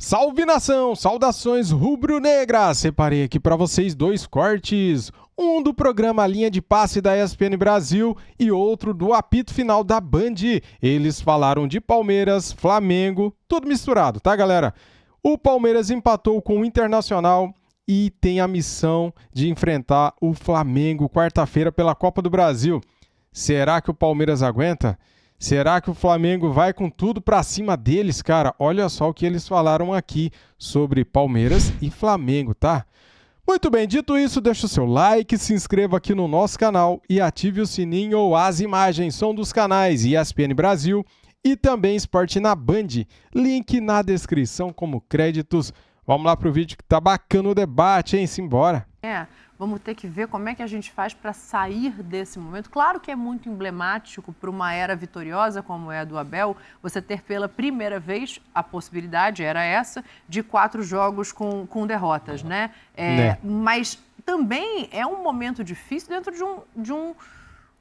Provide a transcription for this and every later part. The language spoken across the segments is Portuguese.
Salve nação, saudações rubro-negras! Separei aqui para vocês dois cortes, um do programa Linha de Passe da ESPN Brasil e outro do apito final da Band. Eles falaram de Palmeiras, Flamengo, tudo misturado, tá galera? O Palmeiras empatou com o Internacional e tem a missão de enfrentar o Flamengo quarta-feira pela Copa do Brasil. Será que o Palmeiras aguenta? Será que o Flamengo vai com tudo pra cima deles, cara? Olha só o que eles falaram aqui sobre Palmeiras e Flamengo, tá? Muito bem, dito isso, deixa o seu like, se inscreva aqui no nosso canal e ative o sininho ou as imagens. São dos canais ESPN Brasil e também Esporte na Band. Link na descrição como créditos. Vamos lá pro vídeo que tá bacana o debate, hein? Simbora! Vamos ter que ver como é que a gente faz para sair desse momento. Claro que é muito emblemático para uma era vitoriosa como é a do Abel, você ter pela primeira vez, a possibilidade era essa, de 4 jogos com derrotas, né? Mas também é um momento difícil dentro de um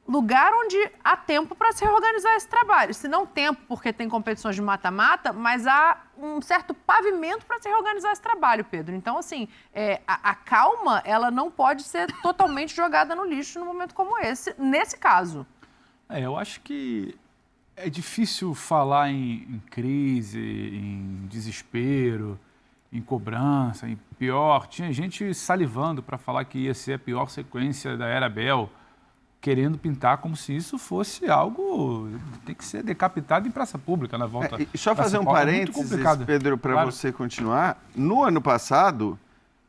lugar onde há tempo para se reorganizar esse trabalho. Se não tempo, porque tem competições de mata-mata, mas há um certo pavimento para se reorganizar esse trabalho, Pedro. Então, assim, a calma, ela não pode ser totalmente jogada no lixo num momento como esse, nesse caso. Eu acho que é difícil falar em crise, em desespero, em cobrança, em pior. Tinha gente salivando para falar que ia ser a pior sequência da era Abel, querendo pintar como se isso fosse algo tem que ser decapitado em praça pública na volta. E só fazer um parênteses, Pedro, para você continuar. No ano passado,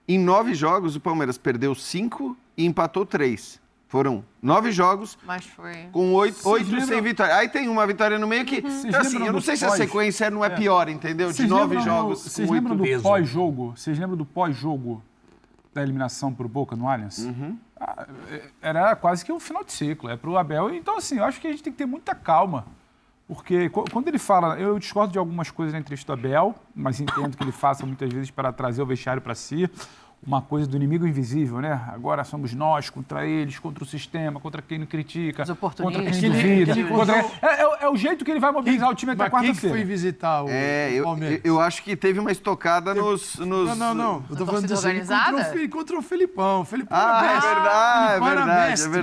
em 9 jogos, o Palmeiras perdeu 5 e empatou 3. Foram 9 jogos, mas foi com 8 sem vitória. Aí tem uma vitória no meio que... Então, assim, eu não sei se a sequência não é pior, entendeu? De 9 jogos Vocês lembram do pós-jogo? Vocês lembram do pós-jogo da eliminação por Boca no Allianz? Uhum. Era quase que um final de ciclo, é para o Abel. Então, assim, eu acho que a gente tem que ter muita calma, porque quando ele fala, eu discordo de algumas coisas na entrevista do Abel, mas entendo que ele faça muitas vezes para trazer o vestiário para si, uma coisa do inimigo invisível, né? Agora somos nós contra eles, contra o sistema, contra quem não critica, contra quem duvida. É o jeito que ele vai mobilizar o time até quarta-feira. Quem foi visitar o Palmeiras? Eu acho que teve uma estocada nos... Não. Eu tô falando disso contra o Felipão. O Felipão é verdade. Você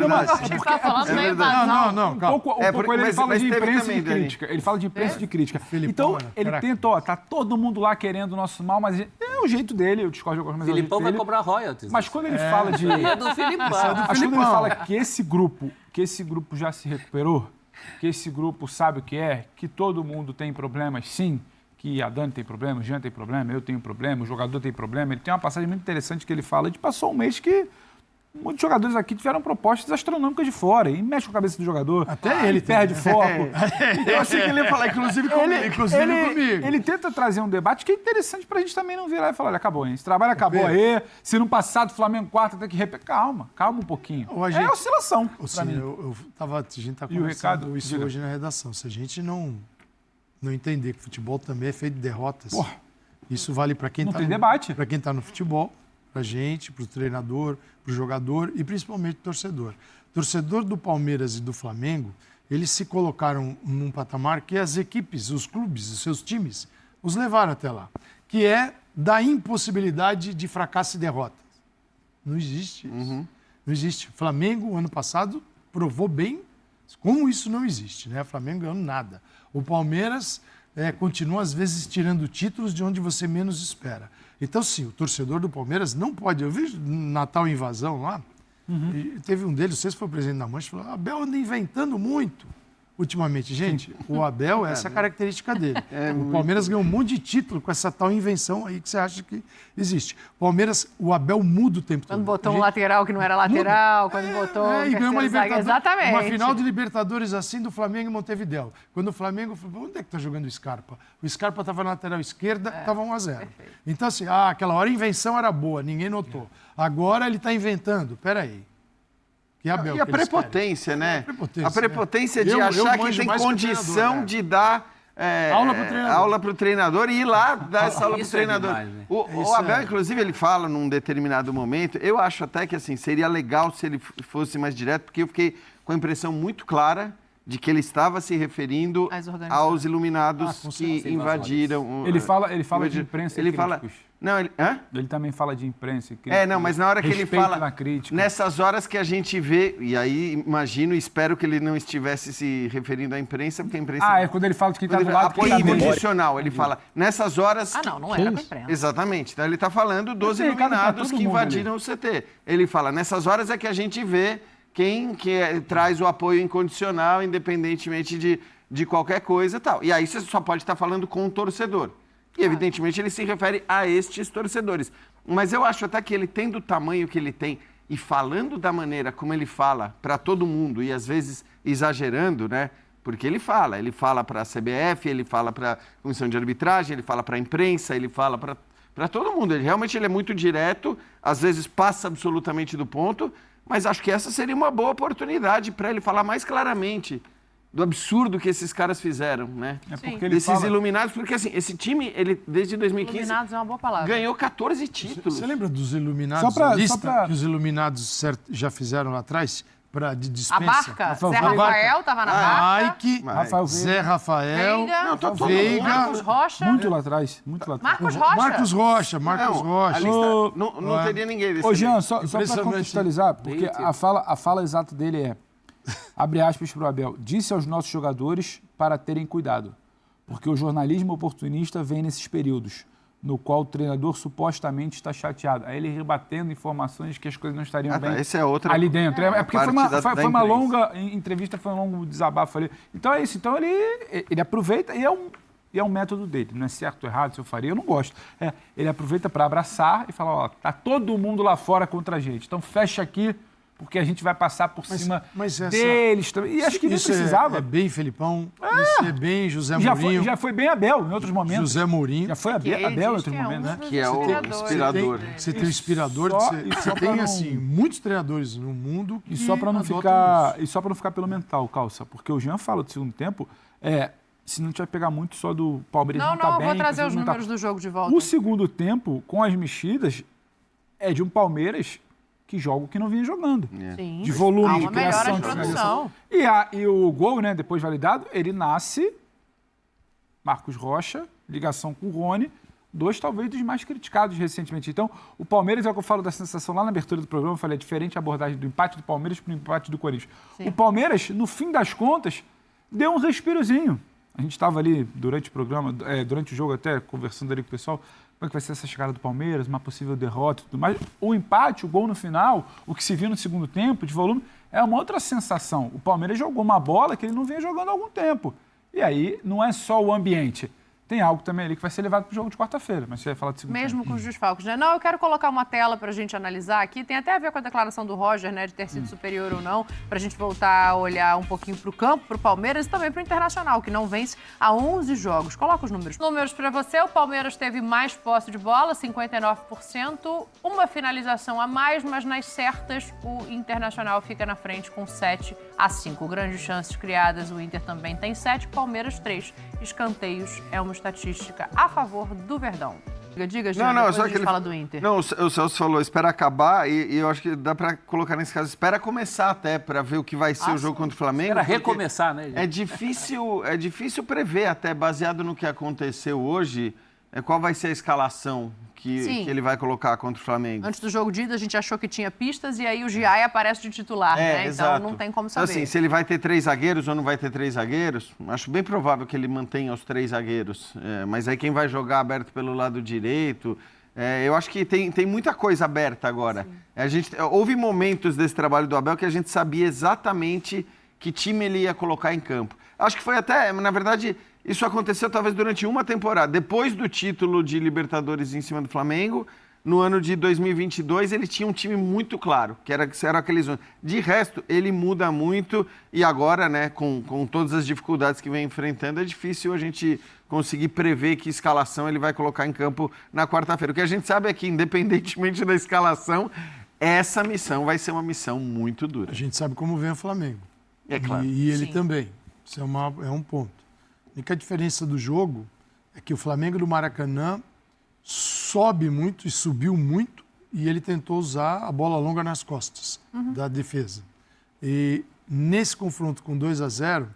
tá falando da invasão. Não, Um pouco ele fala de imprensa e de crítica. Ele fala de imprensa e de crítica. Então, ele tenta, tá todo mundo lá querendo o nosso mal, mas é o jeito dele, eu discordo de algumas coisas. Filipão vai cobrar royalties. Mas quando ele fala de... É do Filipão. Mas quando ele fala que esse grupo já se recuperou, que esse grupo sabe o que é, que todo mundo tem problemas, sim, que a Dani tem problema, o Jean tem problema, eu tenho problema, o jogador tem problema. Ele tem uma passagem muito interessante que ele fala de passou um mês que muitos jogadores aqui tiveram propostas astronômicas de fora e mexe com a cabeça do jogador. Até ele perde foco. Eu achei que ele ia falar, inclusive comigo. Ele tenta trazer um debate que é interessante pra gente também não virar e falar, olha, acabou, hein? Esse trabalho acabou aí. Se no passado o Flamengo quarta tem que repetir. Calma um pouquinho. É oscilação. A gente tá conversando isso hoje na redação. Se a gente não entender que futebol também é feito de derrotas, isso vale para quem para quem tá no futebol, pra gente, pro treinador, pro jogador e principalmente pro torcedor. Torcedor do Palmeiras e do Flamengo, eles se colocaram num patamar que as equipes, os clubes, os seus times, os levaram até lá, que é da impossibilidade de fracasso e derrotas. Não existe isso. Não existe. O Flamengo, ano passado, provou bem como isso não existe, né? O Flamengo ganhou nada. O Palmeiras continua, às vezes, tirando títulos de onde você menos espera. Então, sim, o torcedor do Palmeiras não pode... Eu vi Natal Invasão lá, e teve um deles, não sei se foi o presidente da Mancha, falou, Abel anda inventando muito ultimamente. Gente, o Abel, essa é a característica dele. O Palmeiras ganhou um monte de título com essa tal invenção aí que você acha que existe. Palmeiras, o Abel muda o tempo todo. Quando botou um lateral que não era lateral, quando botou... E ganhou uma Libertadores. Exatamente. Uma final de Libertadores assim do Flamengo em Montevidéu. Quando o Flamengo falou, onde é que está jogando o Scarpa? O Scarpa estava na lateral esquerda, estava 1-0. Perfeito. Então assim, aquela hora a invenção era boa, ninguém notou. Agora ele está inventando, peraí. E a prepotência, né? A prepotência de eu achar que tem condição de dar aula para o treinador e ir lá dar essa aula para o treinador. Demais, né? O Abel, inclusive, ele fala num determinado momento, eu acho até que assim, seria legal se ele fosse mais direto, porque eu fiquei com a impressão muito clara de que ele estava se referindo aos iluminados que invadiram... Ele fala de imprensa e críticos. Não, ele também fala de imprensa e críticos. Mas na hora que ele fala... Nessas horas que a gente vê, e aí imagino e espero que ele não estivesse se referindo à imprensa, porque a imprensa... é quando ele fala de quem está do lado... Apoio incondicional. Ele fala, nessas horas... não era pra imprensa. Exatamente. Então ele está falando dos iluminados que invadiram o CT. Ele fala, nessas horas é que a gente vê quem traz o apoio incondicional, independentemente de qualquer coisa e tal. E aí você só pode estar falando com o torcedor. E, evidentemente, ele se refere a estes torcedores. Mas eu acho até que ele, tendo o tamanho que ele tem e falando da maneira como ele fala para todo mundo, e às vezes exagerando, né? Porque ele fala para a CBF, ele fala para a Comissão de Arbitragem, ele fala para a imprensa, ele fala para todo mundo. Ele é muito direto, às vezes passa absolutamente do ponto, mas acho que essa seria uma boa oportunidade para ele falar mais claramente do absurdo que esses caras fizeram, né? Desses iluminados, porque assim, esse time, ele desde 2015... Iluminados é uma boa palavra. Ganhou 14 títulos. Você lembra dos iluminados? Que os iluminados já fizeram lá atrás? De dispensa. A barca. Zé Rafael estava na barca. Ike, Zé Rafael, Veiga, Marcos Rocha. Muito lá atrás. Marcos Rocha. Não teria ninguém desse. Ô, Jean, só para contextualizar, porque a fala exata dele é, abre aspas para o Abel, disse aos nossos jogadores para terem cuidado, porque o jornalismo oportunista vem nesses períodos, no qual o treinador supostamente está chateado. Aí ele rebatendo informações que as coisas não estariam bem ali dentro. Porque foi uma longa entrevista, foi um longo desabafo ali. Então é isso. Então ele aproveita e é um método dele. Não é certo ou errado, se eu faria, eu não gosto. Ele aproveita para abraçar e falar, tá todo mundo lá fora contra a gente. Então fecha aqui, porque a gente vai passar por cima deles também. E acho que nem precisava. É bem Felipão, isso é bem José Mourinho. Já foi bem Abel em outros momentos. José Mourinho. Já foi Abel em outros momentos, né? Que é o inspirador. Você tem o inspirador, você tem, assim, muitos treinadores no mundo que E só para não ficar pelo mental, Calça, porque o Jean fala do segundo tempo, se não tiver pegar muito só do Palmeiras não tá bem. Não, vou trazer os números do jogo de volta. O segundo tempo, com as mexidas, é de um Palmeiras que joga o que não vinha jogando. Sim. De volume, de criação, de finalização. E o gol, né, depois validado, ele nasce, Marcos Rocha, ligação com o Rony, dois talvez dos mais criticados recentemente. Então, o Palmeiras, é o que eu falo da sensação lá na abertura do programa, eu falei, é diferente a abordagem do empate do Palmeiras para o empate do Corinthians. Sim. O Palmeiras, no fim das contas, deu um respirozinho. A gente estava ali durante o programa, durante o jogo até, conversando ali com o pessoal, como é que vai ser essa chegada do Palmeiras, uma possível derrota e tudo mais. O empate, o gol no final, o que se viu no segundo tempo, de volume, é uma outra sensação. O Palmeiras jogou uma bola que ele não vinha jogando há algum tempo. E aí, não é só o ambiente. Tem algo também ali que vai ser levado para o jogo de quarta-feira, mas você vai falar de segundo Mesmo tempo. Com os desfalques, né? Não, eu quero colocar uma tela para a gente analisar aqui. Tem até a ver com a declaração do Roger, né? De ter sido superior ou não, para a gente voltar a olhar um pouquinho para o campo, para o Palmeiras e também para o Internacional, que não vence há 11 jogos. Coloca os números. Números para você. O Palmeiras teve mais posse de bola, 59%. Uma finalização a mais, mas nas certas o Internacional fica na frente com 7-5. Grandes chances criadas, o Inter também tem 7, Palmeiras 3. Escanteios é uma estatística a favor do Verdão. Diga, Jean, depois a gente fala do Inter. Não, o Celso falou, espera acabar, e eu acho que dá para colocar nesse caso, espera começar até, para ver o que vai ser o jogo contra o Flamengo. Espera recomeçar, né? É difícil prever, até baseado no que aconteceu hoje, qual vai ser a escalação que ele vai colocar contra o Flamengo. Antes do jogo de ida, a gente achou que tinha pistas e aí o Giai aparece de titular, né? Exato. Então não tem como saber. Então, assim, se ele vai ter 3 zagueiros ou não vai ter 3 zagueiros, acho bem provável que ele mantenha os 3 zagueiros. Mas aí quem vai jogar aberto pelo lado direito... eu acho que tem muita coisa aberta agora. Houve momentos desse trabalho do Abel que a gente sabia exatamente que time ele ia colocar em campo. Acho que foi até, na verdade... Isso aconteceu talvez durante uma temporada. Depois do título de Libertadores em cima do Flamengo, no ano de 2022, ele tinha um time muito claro, que era aqueles... De resto, ele muda muito e agora, né, com todas as dificuldades que vem enfrentando, é difícil a gente conseguir prever que escalação ele vai colocar em campo na quarta-feira. O que a gente sabe é que, independentemente da escalação, essa missão vai ser uma missão muito dura. A gente sabe como vem o Flamengo. É claro. E ele também. Isso é um ponto. A única diferença do jogo é que o Flamengo do Maracanã sobe muito e subiu muito e ele tentou usar a bola longa nas costas da defesa. E nesse confronto com 2-0,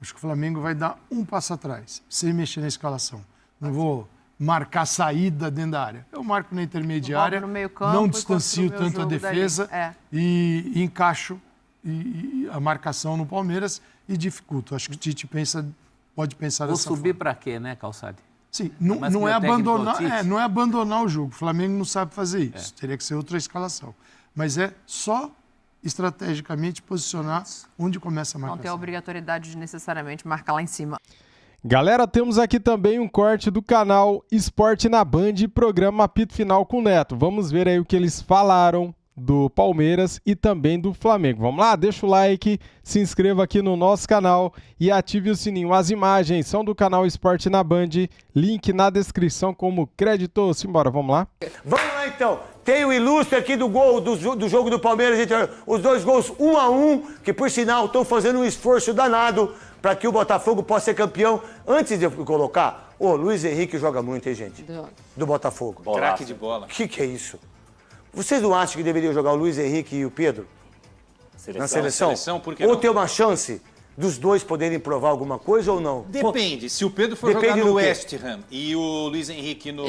Acho que o Flamengo vai dar um passo atrás, sem mexer na escalação. Não vou marcar saída dentro da área. Eu marco na intermediária, no meio campo, não distancio tanto a defesa e encaixo a marcação no Palmeiras e dificulto. Acho que o Tite pode pensar dessa forma. Vou subir para quê, né, Calçade? Sim, não é abandonar o jogo. O Flamengo não sabe fazer isso. Teria que ser outra escalação. Mas é só estrategicamente posicionar onde começa a marcação. Não tem a obrigatoriedade de necessariamente marcar lá em cima. Galera, temos aqui também um corte do canal Esporte na Band, programa Apito Final com o Neto. Vamos ver aí o que eles falaram do Palmeiras e também do Flamengo. Vamos lá, deixa o like, se inscreva aqui no nosso canal e ative o sininho. As imagens são do canal Esporte na Band, link na descrição como crédito. Simbora, vamos lá? Vamos lá então. Tem o ilustre aqui do gol do jogo do Palmeiras, os 2 gols 1-1, que por sinal estão fazendo um esforço danado para que o Botafogo possa ser campeão. Antes de eu colocar, o Luiz Henrique joga muito, hein, gente? Do Botafogo. Craque de bola. O que é isso? Vocês não acham que deveriam jogar o Luiz Henrique e o Pedro na seleção? Ou ter uma chance dos dois poderem provar alguma coisa ou não? Depende. Se o Pedro for jogar no West Ham e o Luiz Henrique no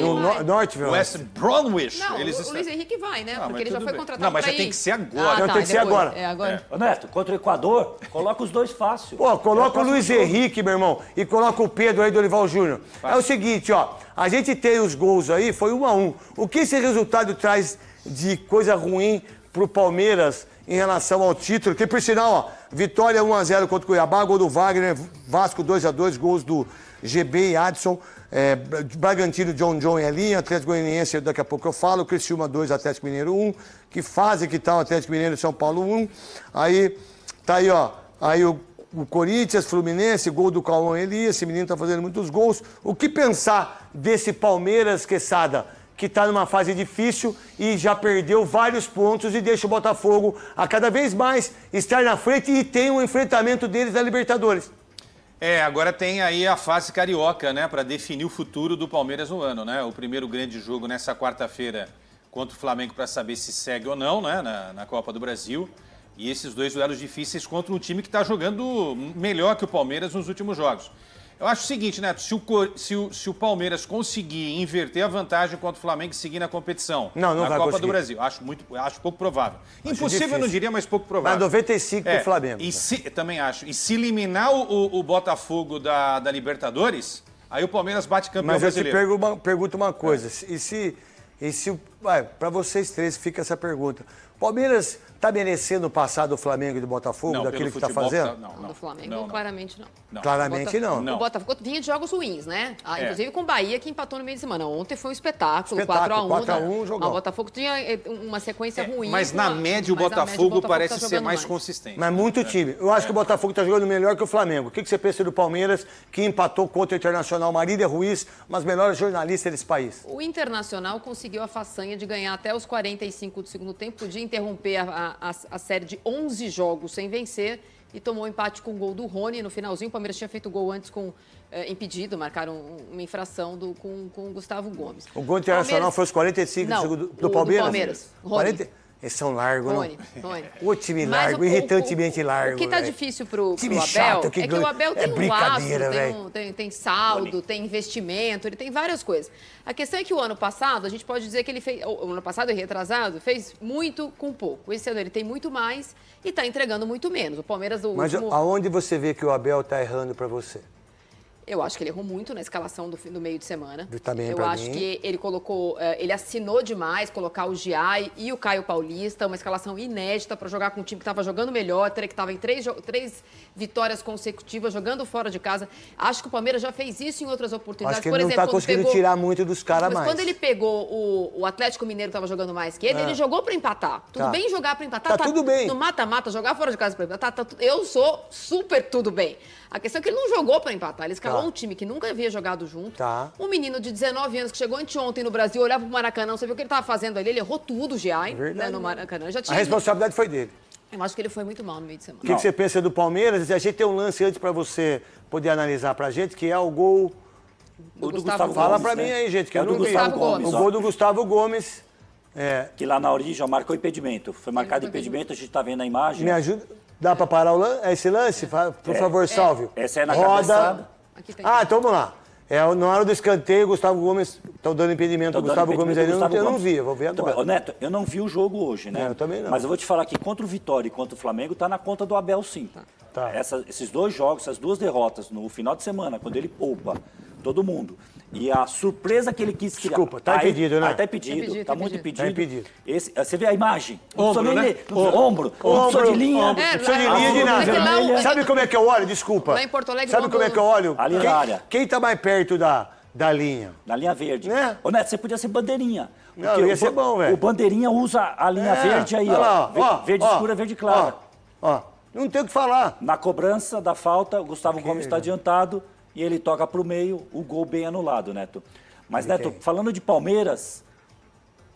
West Bromwich... Não, o Luiz Henrique vai, né? Porque ele já foi contratado. Não, mas já tem que ser agora. Tem que ser agora. É agora. Neto, contra o Equador, coloca os dois fácil. Pô, coloca o Luiz Henrique, meu irmão, e coloca o Pedro aí do Dorival Júnior. É o seguinte, ó, a gente tem os gols aí, foi 1-1. O que esse resultado traz de coisa ruim pro Palmeiras em relação ao título? Que, por sinal, ó, vitória 1-0 contra o Cuiabá, gol do Wagner, Vasco 2-2, gols do GB e Adson, Bragantino, John e Elinho, Atlético Goianiense, daqui a pouco eu falo, Criciúma 2, Atlético Mineiro 1, que fase que tá o Atlético Mineiro e São Paulo 1, aí, tá aí, ó, aí o Corinthians, Fluminense, gol do Cauã Elias, esse menino tá fazendo muitos gols. O que pensar desse Palmeiras, Quesada, que está numa fase difícil e já perdeu vários pontos e deixa o Botafogo a cada vez mais estar na frente e tem um enfrentamento deles na Libertadores? Agora tem aí a fase carioca, né, para definir o futuro do Palmeiras no ano, né? O primeiro grande jogo nessa quarta-feira contra o Flamengo para saber se segue ou não, né, na Copa do Brasil. E esses 2 duelos difíceis contra um time que está jogando melhor que o Palmeiras nos últimos jogos. Eu acho o seguinte, Neto, se o Palmeiras conseguir inverter a vantagem contra o Flamengo e seguir na competição na Copa do Brasil, acho pouco provável. Impossível, eu não diria, mas pouco provável. Mas 95 pro Flamengo. Também acho. E se eliminar o Botafogo da Libertadores, aí o Palmeiras bate campeão brasileiro. Mas eu te pergunto uma coisa, para vocês três fica essa pergunta. Palmeiras está merecendo passar do Flamengo e do Botafogo, daquilo que está fazendo? Não, do Flamengo, claramente não. Claramente não. O Botafogo vinha de jogos ruins, né? Inclusive com o Bahia, que empatou no meio de semana. Ontem foi um espetáculo, 4-1. Jogou. O Botafogo tinha uma sequência ruim. Mas na média o Botafogo parece ser mais consistente. Mas muito time. Eu acho que o Botafogo está jogando melhor que o Flamengo. O que você pensa do Palmeiras, que empatou contra o Internacional? Marília Ruiz, uma das melhores jornalistas desse país. O Internacional conseguiu a façanha de ganhar até os 45 do segundo tempo, podia interromper a série de 11 jogos sem vencer e tomou um empate com o gol do Rony no finalzinho. O Palmeiras tinha feito gol antes com impedido, marcaram uma infração com o Gustavo Gomes. O gol internacional foi os 45 do Palmeiras? Rony. Eles são largos, Rony. O time largo, irritantemente largo. O que tá difícil pro Abel é que o Abel tem um laço, tem saldo, tem investimento, ele tem várias coisas. A questão é que o ano passado, a gente pode dizer que ele fez, o ano passado e retrasado, fez muito com pouco. Esse ano ele tem muito mais e está entregando muito menos. O Palmeiras Mas aonde você vê que o Abel está errando para você? Eu acho que ele errou muito na escalação do meio de semana. Também eu acho que ele colocou, ele assinou demais colocar o Giai e o Caio Paulista, uma escalação inédita para jogar com um time que estava jogando melhor, que estava em três vitórias consecutivas, jogando fora de casa. Acho que o Palmeiras já fez isso em outras oportunidades. Acho que ele não está conseguindo tirar muito dos caras mais. Mas quando ele pegou o Atlético Mineiro, que estava jogando mais que ele jogou para empatar. Tudo bem jogar para empatar? Tudo bem. No mata-mata, jogar fora de casa para empatar, eu sou super tudo bem. A questão é que ele não jogou para empatar, ele escalou um time que nunca havia jogado junto. Um menino de 19 anos que chegou anteontem no Brasil, olhava pro Maracanã, você viu o que ele estava fazendo ali, ele errou tudo, Giai, né, no Maracanã. Já tinha... A responsabilidade foi dele. Eu acho que ele foi muito mal no meio de semana. O que você pensa do Palmeiras? A gente tem um lance antes para você poder analisar pra gente, que é o gol do Gustavo Gomes. Fala pra mim aí, gente, que eu não vi. O gol do Gustavo Gomes. Que lá na origem já marcou impedimento. Foi marcado impedimento, a gente tá vendo a imagem. Me ajuda. Dá pra parar esse lance? Por favor, Salvio. Essa é na roda. cabeçada. Então vamos lá. Na hora do escanteio, Gustavo Gomes... Estão dando impedimento ao Gustavo Gomes aí. Eu não vi, eu vou ver agora. Neto, eu não vi o jogo hoje, né? Eu também não. Mas eu vou te falar que contra o Vitória e contra o Flamengo tá na conta do Abel, sim. Tá. Esses 2 jogos, essas 2 derrotas no final de semana, quando ele poupa todo mundo. E a surpresa que ele quis criar. Desculpa, tá impedido, né? Tá impedido, tá muito impedido. Tá impedido. Você vê a imagem? Ombro, né? Ombro. Não precisa de linha. Não precisa de linha de nada. Sabe como é que eu olho? Desculpa. Lá em Porto Alegre, sabe como é que eu olho? Ali na área. Quem tá mais perto da linha? Na linha verde. Né? Ô, Neto, você podia ser bandeirinha. Não, ia ser bom, velho. O bandeirinha usa a linha verde aí, ó. Verde escura, verde clara. Não tem o que falar. Na cobrança da falta, o Gustavo Gomes está adiantado e ele toca para o meio, o gol bem anulado, Neto. Mas, Neto, falando de Palmeiras,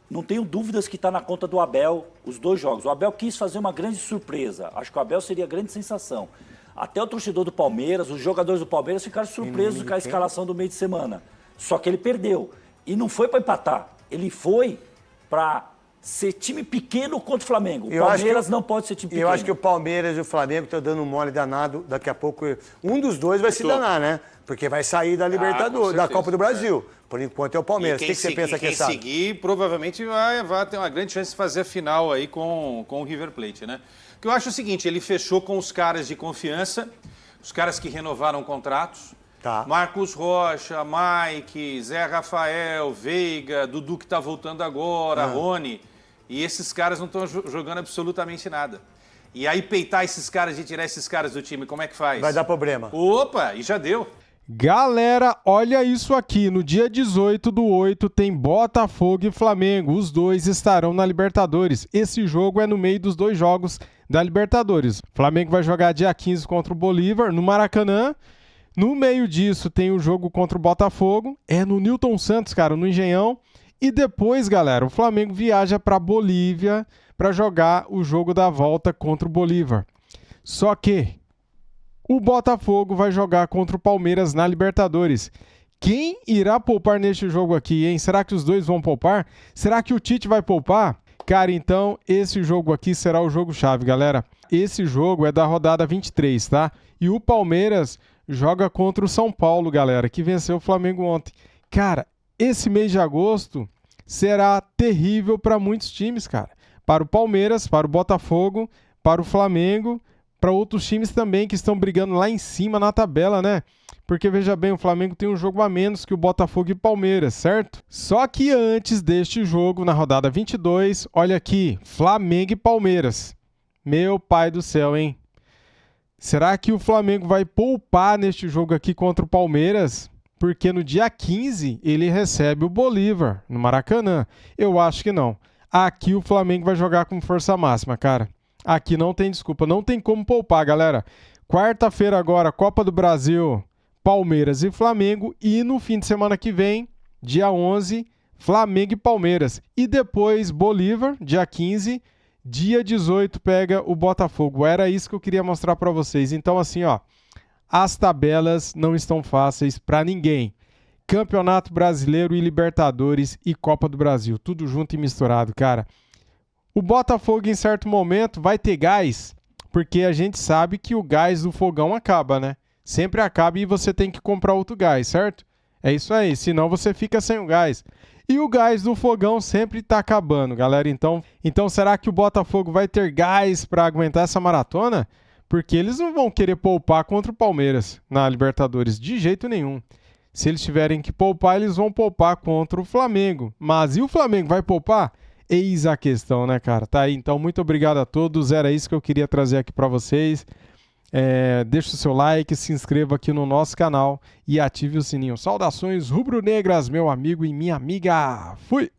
não tenho dúvidas que está na conta do Abel os 2 jogos. O Abel quis fazer uma grande surpresa. Acho que o Abel seria a grande sensação. Até o torcedor do Palmeiras, os jogadores do Palmeiras ficaram surpresos com a escalação do meio de semana. Só que ele perdeu. E não foi para empatar. Ele foi para ser time pequeno contra o Flamengo. O Palmeiras não pode ser time pequeno. Eu acho que o Palmeiras e o Flamengo estão dando um mole danado. Daqui a pouco, um dos dois vai se danar, né? Porque vai sair da Libertadores, da Copa do Brasil. Por enquanto é o Palmeiras. O que você pensa que sabe? Quem seguir, provavelmente vai ter uma grande chance de fazer a final aí com o River Plate, né? O que eu acho é o seguinte, ele fechou com os caras de confiança, os caras que renovaram contratos. Tá. Marcos Rocha, Mike, Zé Rafael, Veiga, Dudu que tá voltando agora, Rony. E esses caras não estão jogando absolutamente nada. E aí peitar esses caras e tirar esses caras do time, como é que faz? Vai dar problema. Opa, e já deu. Galera, olha isso aqui. No dia 18/8 tem Botafogo e Flamengo. Os dois estarão na Libertadores. Esse jogo é no meio dos 2 jogos da Libertadores. Flamengo vai jogar dia 15 contra o Bolívar, no Maracanã. No meio disso tem o jogo contra o Botafogo. É no Newton Santos, cara, no Engenhão. E depois, galera, o Flamengo viaja para Bolívia para jogar o jogo da volta contra o Bolívar. Só que o Botafogo vai jogar contra o Palmeiras na Libertadores. Quem irá poupar neste jogo aqui, hein? Será que os dois vão poupar? Será que o Tite vai poupar? Cara, então esse jogo aqui será o jogo-chave, galera. Esse jogo é da rodada 23, tá? E o Palmeiras joga contra o São Paulo, galera, que venceu o Flamengo ontem. Cara, esse mês de agosto será terrível para muitos times, cara. Para o Palmeiras, para o Botafogo, para o Flamengo, para outros times também que estão brigando lá em cima na tabela, né? Porque, veja bem, o Flamengo tem um jogo a menos que o Botafogo e Palmeiras, certo? Só que antes deste jogo, na rodada 22, olha aqui, Flamengo e Palmeiras. Meu pai do céu, hein? Será que o Flamengo vai poupar neste jogo aqui contra o Palmeiras? Porque no dia 15 ele recebe o Bolívar, no Maracanã. Eu acho que não. Aqui o Flamengo vai jogar com força máxima, cara. Aqui não tem desculpa, não tem como poupar, galera. Quarta-feira agora, Copa do Brasil, Palmeiras e Flamengo. E no fim de semana que vem, dia 11, Flamengo e Palmeiras. E depois Bolívar, dia 15, dia 18 pega o Botafogo. Era isso que eu queria mostrar para vocês. Então assim, ó, as tabelas não estão fáceis para ninguém. Campeonato Brasileiro e Libertadores e Copa do Brasil, tudo junto e misturado, cara. O Botafogo, em certo momento, vai ter gás, porque a gente sabe que o gás do fogão acaba, né? Sempre acaba e você tem que comprar outro gás, certo? É isso aí, senão você fica sem o gás. E o gás do fogão sempre tá acabando, galera. Então será que o Botafogo vai ter gás para aguentar essa maratona? Porque eles não vão querer poupar contra o Palmeiras na Libertadores, de jeito nenhum. Se eles tiverem que poupar, eles vão poupar contra o Flamengo. Mas e o Flamengo vai poupar? Eis a questão, né, cara? Tá aí, então muito obrigado a todos. Era isso que eu queria trazer aqui para vocês. Deixa o seu like, se inscreva aqui no nosso canal e ative o sininho. Saudações rubro-negras, meu amigo e minha amiga. Fui!